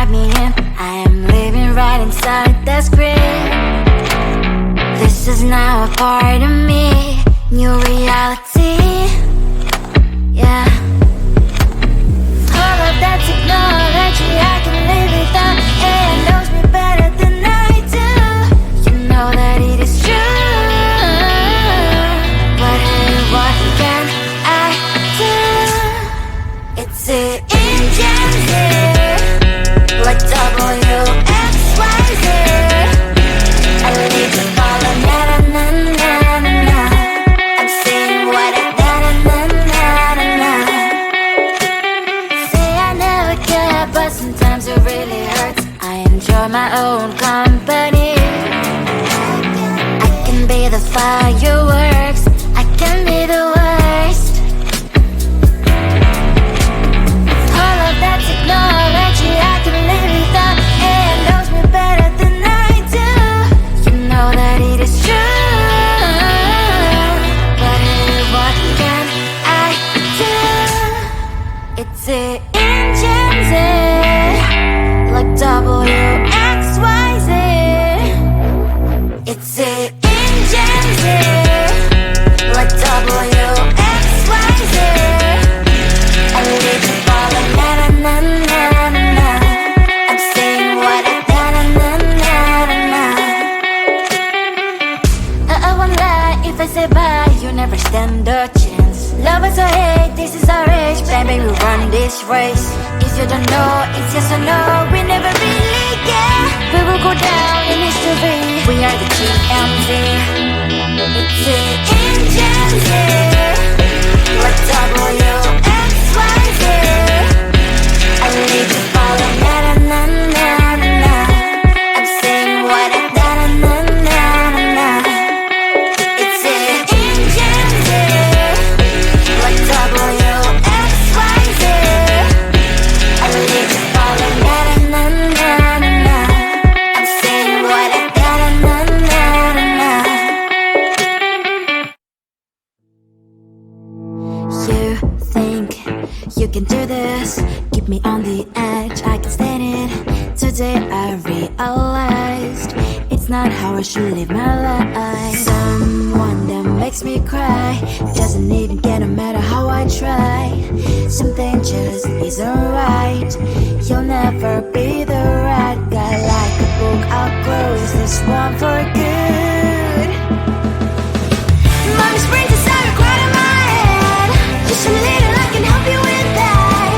write me in. I am living right inside the script. This is now a part of me, new reality. Yeah. All of that technology, I can live without. It knows me better than I do. You know that it is true. But hey, what can I do? It's the engines here, like WXYZ. I need to follow, na na na na na na. I'm saying what I na na na na na. Say I never care, but sometimes it really hurts. I enjoy my own company. I can be the fireworks, I can be the worst. All of that technology, I can live without. It knows me better than I do. You know that it is true. But hey, what can I do? It's the engines, like WXYZ. It's the engines, like WXYZ. I need to follow, na na na na na. I'm saying what I na na na na na. I won't lie if I say bye, you never stand a chance. Love us or hate, this is our age, baby, we run this race. If you don't know, it's yes or no, we never really get. We will go down in history, we are the GMZ. It's the engines here, like WXYZ. I need to follow, na na na na na. I'm saying what I na na na na na. It's the engines here, like WXYZ. I need to follow, na na na na na. I'm saying what I na na na na na. You think you can do this, keep me on the edge, I can stand it. Today I realized it's not how I should live my life. Someone that makes me cry doesn't even get, no matter how I try. Something just isn't right. You'll never be the right guy. Like a book, I'll close this one for good. Mommy's brains inside are quite in my head. Just a little, I can help you with that.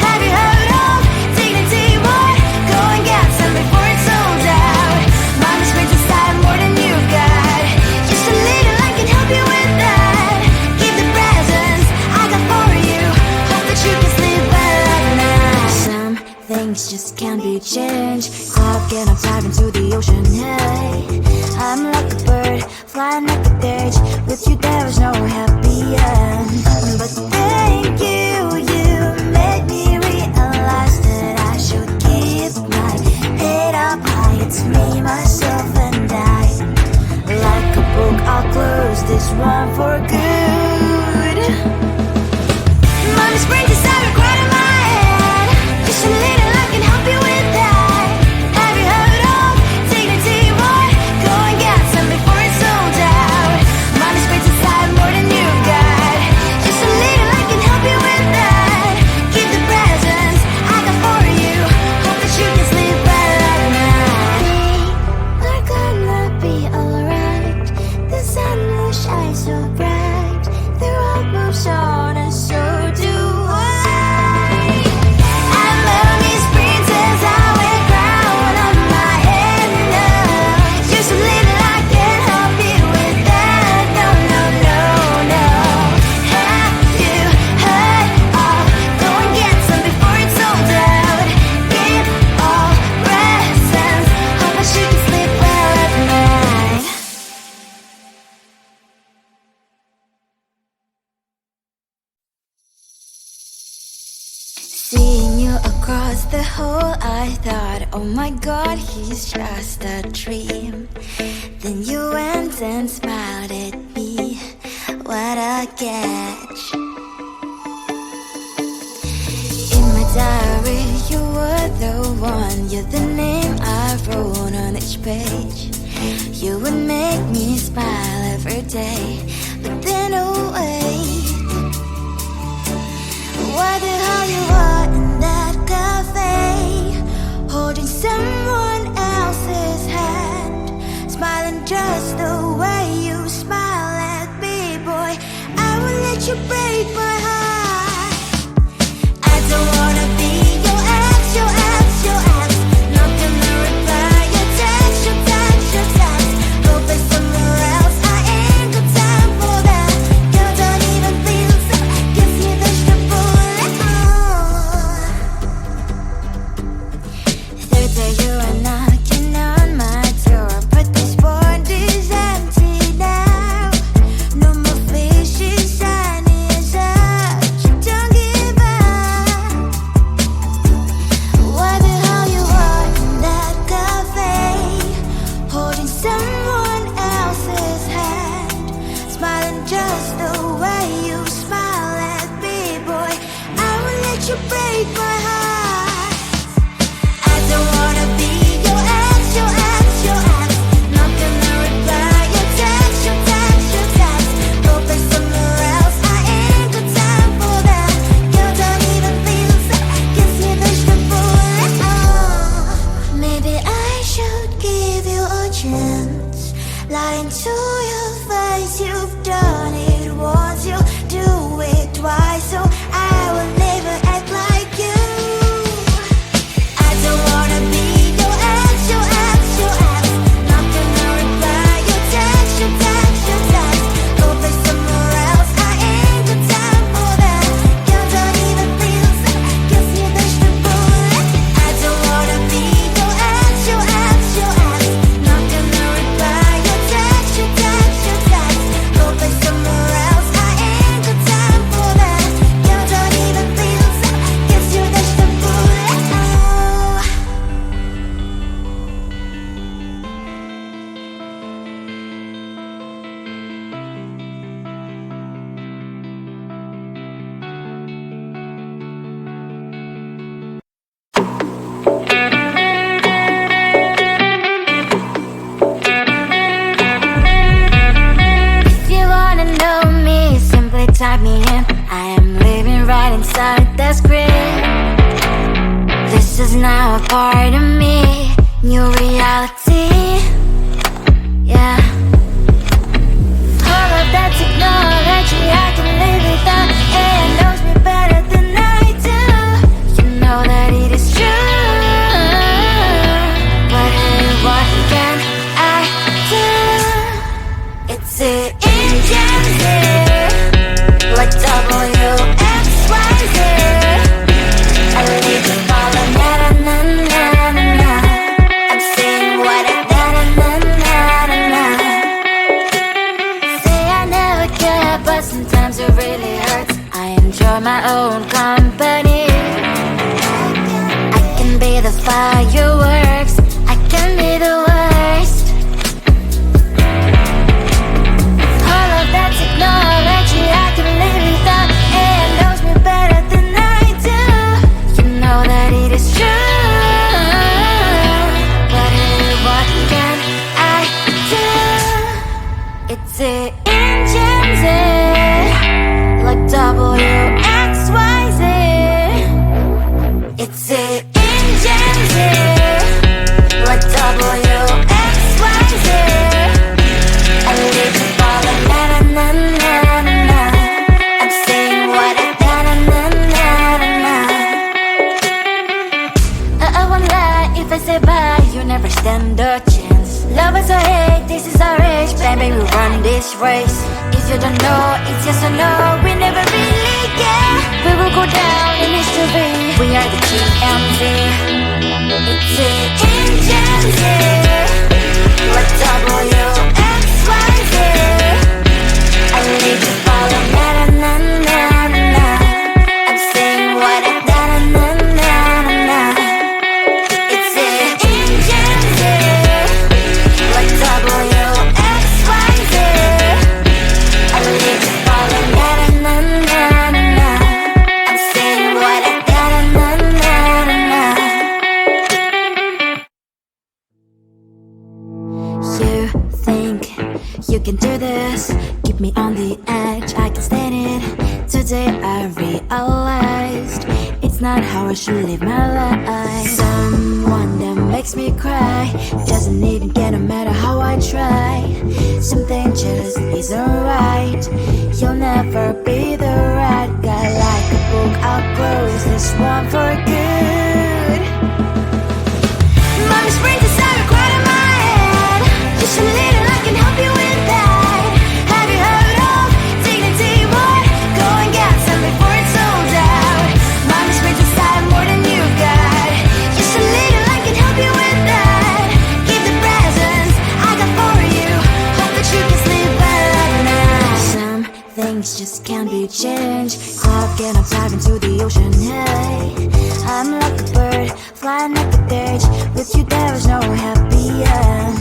Have you heard of dignity, boy? Go and get some before it's sold out. Mommy's brains inside more than you got. Just a little, I can help you with that. Give the presents I got for you. Hope that you can sleep well at night. Some things just can't be changed. How can I dive into the ocean? Hey, I'm like a bird, flying like a bird. With you there was no happy end. But thank you, you made me realize that I should keep my head up high. It's me, myself and I. Like a book, I'll close this one for good. Mommy's brains inside are quite in my head. Just a little, I can help you with that. Have you heard of dignity, boy? Go and get some before it's sold out. Mommy's brains inside more than you got. Just a little, I can help you with that. Give the presents I got for you. Hope that you can sleep well at night. We're gonna be alright. The sun will shine so bright. The road moves on and so do I. I love these princess, I wear crown on my head now. Just a little, I can help you with that. No, no, no, no. Have you heard of? Go and get some before it's sold out. Give all presents. Hope that you can sleep well at night. Seeing you across the hall, I thought, oh my god, he's just a dream. Then you went and smiled at me. What a catch. In my diary, you were the one, you're the name I wrote on each page. You would make me smile every day, but then oh wait, why the hell you are in that cafe, holding someone else's hand, smiling just the way you smile at me, boy. I will let you break my heart. I don't wanna be your ex, your ex, your ex. Not gonna reply your text, your text, your text. Go play somewhere else, I ain't got time for that. Girl, don't even feel so, gives me vegetable. Third day you are knocking on my door, but this board is empty now. No more fishes, sign is up. You don't give up. Why the hell you are in that cafe, holding someone else's hand, smiling just the way you smile at me, boy. I will let you break my heart. I don't wanna be your ex, your ex, your ex. Not gonna reply your text, your text, your text. Go play somewhere else, I ain't got time for that. Girl, don't even feel so, gives me vegetable. Maybe I should give you a chance. Lying to your face, you've done it once, you do it twice, so I will never act like you. I don't wanna be your ex, your ex, your ex. Not gonna reply your text, your text, your text. Go play somewhere else, I ain't got time for that. Girl, don't even feel so, gives me vegetable. I don't wanna be your ex, your ex, your ex. Not gonna reply your text, your text, your text. Go play somewhere else, I ain't got time for that. Girl, don't even feel so, gives you vegetable. If you wanna know me, simply type me in. I am living right inside the screen. This is now a part of me, new reality. Yeah. All of that technology, I can live without. It knows me better than I do. You know that it is true. But hey, what can I do? It's it in Gen Z, like WXYZ. I need to follow na na na na na na. I'm saying what I na na na na na na. Say I never care, but sometimes it really hurts. I enjoy my own company. I can be the fireworks, I can be the worst. All of that technology, I can live without. It knows me better than I do. You know that it is true. But hey, what can I do? It's it in Gen Z, like WXYZ. It's it in Gen Z, like WXYZ. I need to follow na na na na na na. I'm saying what I na na na na na na. I won't lie if I say bye, you never stand a chance. Love us or hate, this is our age, baby, we run this race. If you don't know, it's yes or no, we never really care. We will go down in history, we are the TMZ. It's it in Gen Z, like WXYZ. I need to follow na na na na na na. I'm saying what I na na na na na. It's it in Gen Z, like WXYZ. I need to follow na na na na na. I'm saying what I na na na na na. me on the edge, I can't stand it. Today I realized it's not how I should live my life. Someone that makes me cry doesn't even get no matter how I try. Something just isn't right. You'll never be the right guy. Like a book, I'll close this one for good. Mommy's brains inside are quite in my head. Just a little, I can help you with that. Have you heard of dignity, boy? Go and get some before it's sold out. Mommy's brains inside more than you've got. Just a little, I can help you with that. Keep the presents I got for you. Hope that you can sleep better at night. Some things just can't be changed. Cloud and I'm diving to the ocean, hey. I'm like a bird, flying like a cage. With you there is no happy end.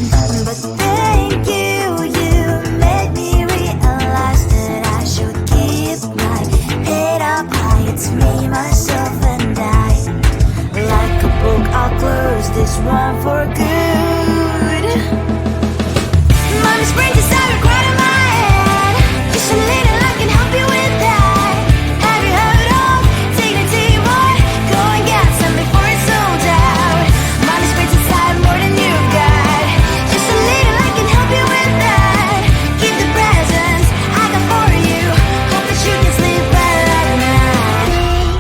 But thank you, you made me realize that I should keep my head up high. It's me, myself and I. Like a book, I'll close this one for good. Mommy's brains inside are quite in my head. Just a little, I can help you with that. Have you heard of dignity, boy? Go and get some before it's sold out. Mommy's brains inside more than you've got. Just a little, I can help you with that. Keep the presents I got for you. Hope that you can sleep better at night.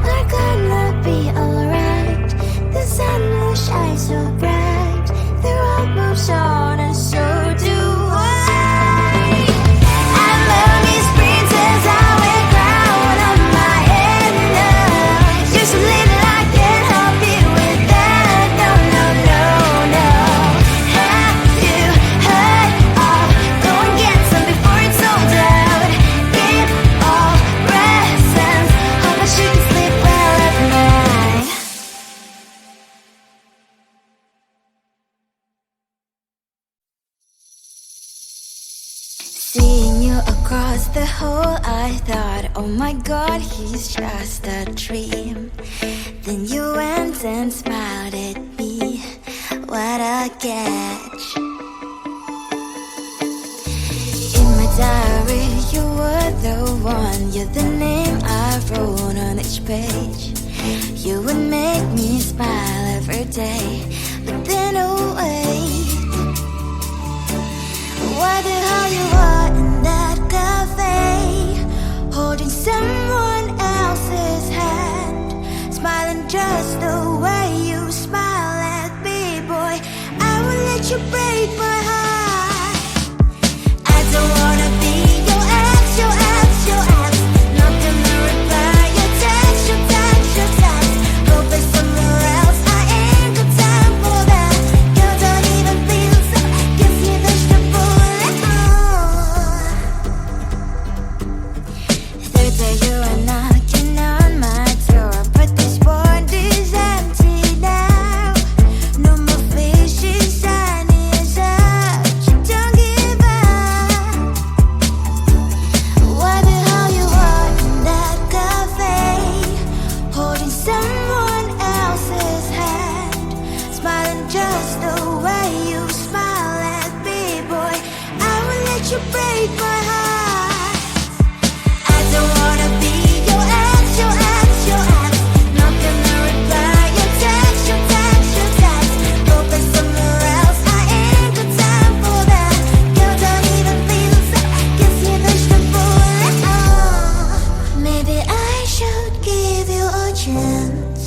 We're gonna be alright. The sun will shine so bright. The road moves on and so do I. I love these princess, I wear crown on my head now. Just a little, I can't help you with that. No, no, no, no. Have you heard of? Go and get some before it's sold out. Give all presents. Hope that you can sleep well at night. Seeing you across the hall, I thought, oh my god, he's just a dream. Then you went and smiled at me. What a catch. In my diary, you were the one. You're the name I wrote on each page. You would make me smile every day. But then, oh wait, what the hell you are in that cafe, holding someone else's hand, smiling just the way you smile at me, boy. I will let you break my heart. I don't wanna be your ex, your ex, your ex. Not gonna reply your text, your text, your text. Go play somewhere else, I ain't got time for that. Girl, don't even feel so, kiss me vegetable. Third day you are knocking on my door, but this board is empty now. No more fishes, sun is out. You don't give up. What the hell you are in that cafe, holding someone else's hand, smiling just the way you smile at me, boy. I will let you break my heart. I don't wanna be your ex, your ex, your ex. Not gonna reply your text, your text, your text. Go play somewhere else, I ain't got time for that. Girl, don't even feel so, kiss me vegetable. Maybe I should give you a chance.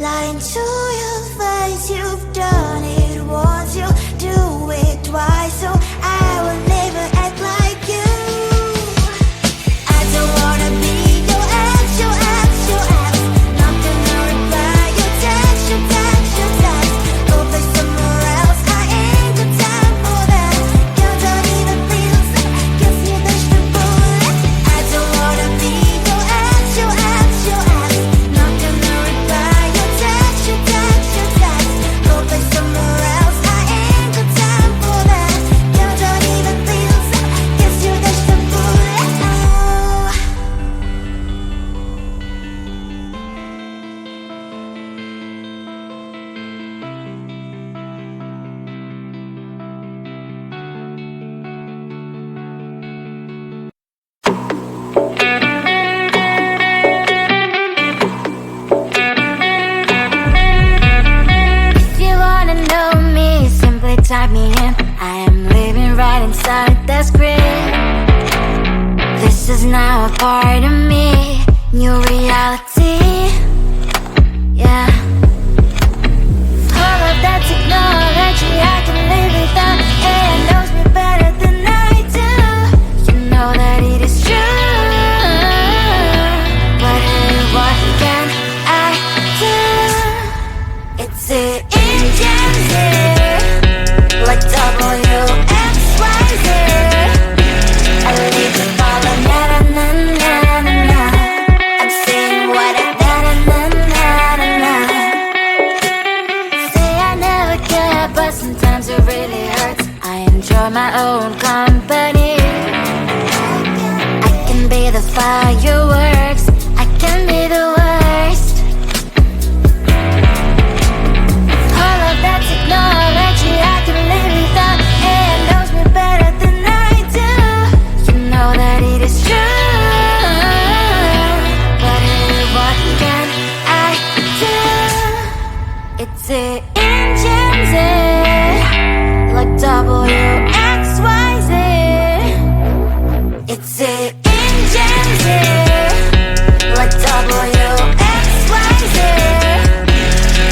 Lying to your face, you've done it once, you do it twice, so I will never act like you. I don't wanna be your ex, your ex, your ex. Not gonna reply your text, your text, your text. Go play somewhere else, I ain't got time for that. Girl, don't even feel so, kiss me vegetable. I don't wanna be your ex, your ex, your ex. Not gonna reply your text, your text, your text. Go play somewhere else, I ain't got time for that. write me in. I am living right inside the script. This is now a part of me, new reality. Yeah. All of that technology I can live without. It knows me better than I do. You know that it is true. But hey, what can I do? It's the engines here, like WXYZ. I leave the ball on na-na-na-na-na-na. I'm saying what I na-na-na-na-na. Say I never care, but sometimes it really hurts. I enjoy my own company. I can be the fireworks, I can be the worst. All of that technology I can live without. It knows me better than I do. You know that it is true. But hey, what can I do? It's the engines, like WXYZ. It's the engines, like WXYZ.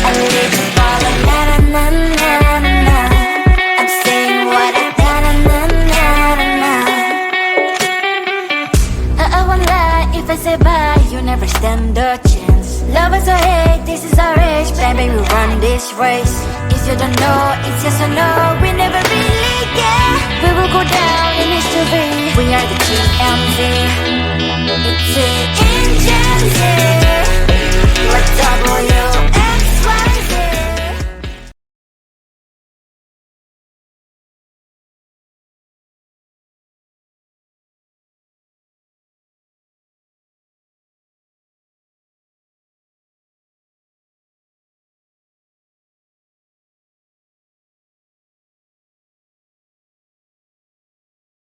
I live the ball like na-na-na-na-na-na. I'm saying what I na-na-na-na-na. I won't lie if I say bye, you never stand a chance. Love us or hate, this is our age. Baby, we run this race. If you don't know, it's yes or no. We never really care. We will go down in history. We are the TMZ.